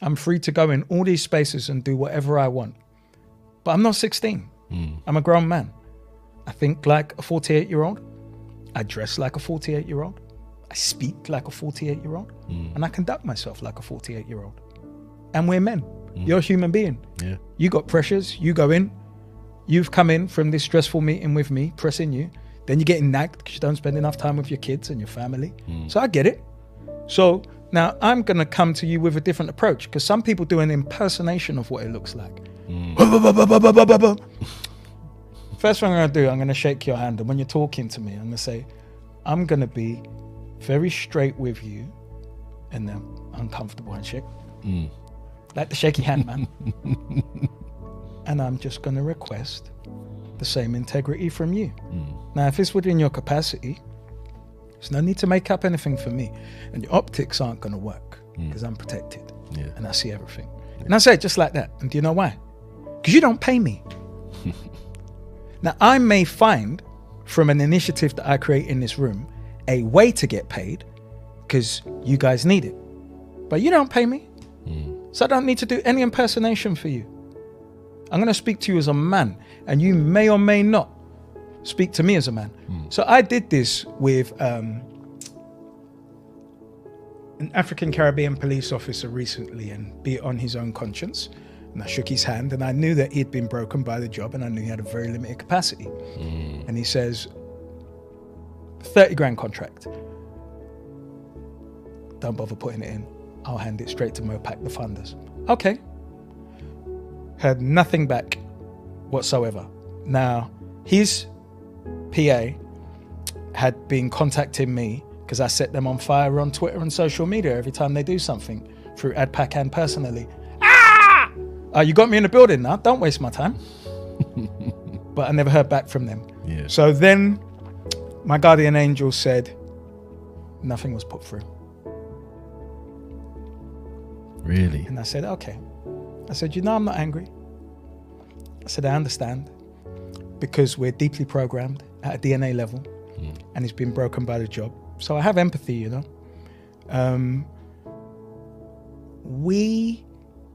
I'm free to go in all these spaces and do whatever I want. But I'm not 16. I'm a grown man. I think like a 48-year-old. I dress like a 48-year-old. I speak like a 48-year-old. And I conduct myself like a 48-year-old. And we're men. You're a human being. Yeah. You got pressures. You go in. You've come in from this stressful meeting with me, pressing you. Then you're getting nagged because you don't spend enough time with your kids and your family. So I get it. So now I'm going to come to you with a different approach, because some people do an impersonation of what it looks like. First thing I'm going to do, I'm going to shake your hand. And when you're talking to me, I'm going to say, I'm going to be very straight with you, and then uncomfortable handshake. Like the shaky hand, man. And I'm just going to request the same integrity from you. Now, if it's within your capacity, there's no need to make up anything for me. And your optics aren't going to work because I'm protected and I see everything. And I say it just like that. And do you know why? Because you don't pay me. Now, I may find from an initiative that I create in this room a way to get paid because you guys need it. But you don't pay me. So I don't need to do any impersonation for you. I'm going to speak to you as a man, and you may or may not speak to me as a man. So I did this with an African Caribbean police officer recently, and be it on his own conscience. And I shook his hand, and I knew that he'd been broken by the job, and I knew he had a very limited capacity. And he says, 30 grand contract. Don't bother putting it in. I'll hand it straight to Mopac, the funders. Okay. Had nothing back whatsoever. Now, his PA had been contacting me because I set them on fire on Twitter and social media every time they do something, through AdPac and personally. You got me in the building now. Don't waste my time. But I never heard back from them. Yeah. So then my guardian angel said nothing was put through. Really? And I said, okay. I said, I'm not angry. I said, I understand, because we're deeply programmed at a DNA level and it's been broken by the job. So I have empathy, We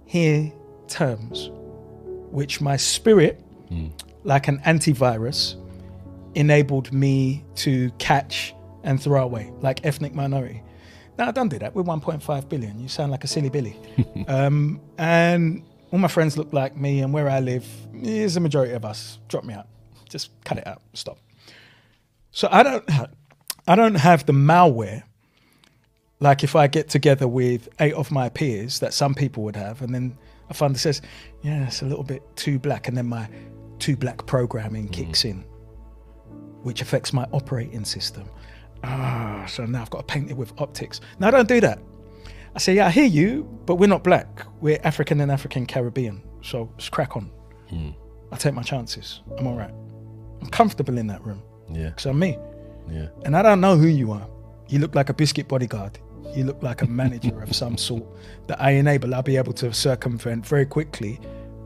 hear terms which my spirit, like an antivirus, enabled me to catch and throw away, like ethnic minority. Now, I don't do that. We're 1.5 billion. You sound like a silly Billy. And all my friends look like me, and where I live is the majority of us. Drop me out. Just cut it out. Stop. So I don't have the malware, like if I get together with 8 of my peers that some people would have, and then a funder says, yeah, it's a little bit too black, and then my too black programming kicks in, which affects my operating system. So now I've got to paint it with optics. No, I don't do that. I say, yeah, I hear you, but we're not black. We're African and African Caribbean. So just crack on. I take my chances. I'm all right. I'm comfortable in that room. Yeah. Because I'm me. Yeah. And I don't know who you are. You look like a biscuit bodyguard. You look like a manager of some sort that I enable. I'll be able to circumvent very quickly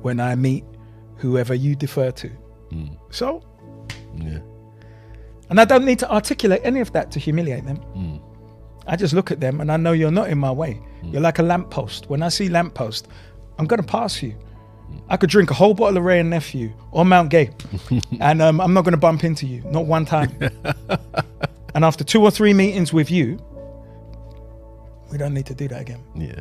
when I meet whoever you defer to. So, yeah. And I don't need to articulate any of that to humiliate them. I just look at them and I know you're not in my way. You're like a lamppost. When I see lamppost, I'm going to pass you. I could drink a whole bottle of Ray and Nephew or Mount Gay and I'm not going to bump into you. Not one time. And after 2 or 3 meetings with you, we don't need to do that again. Yeah.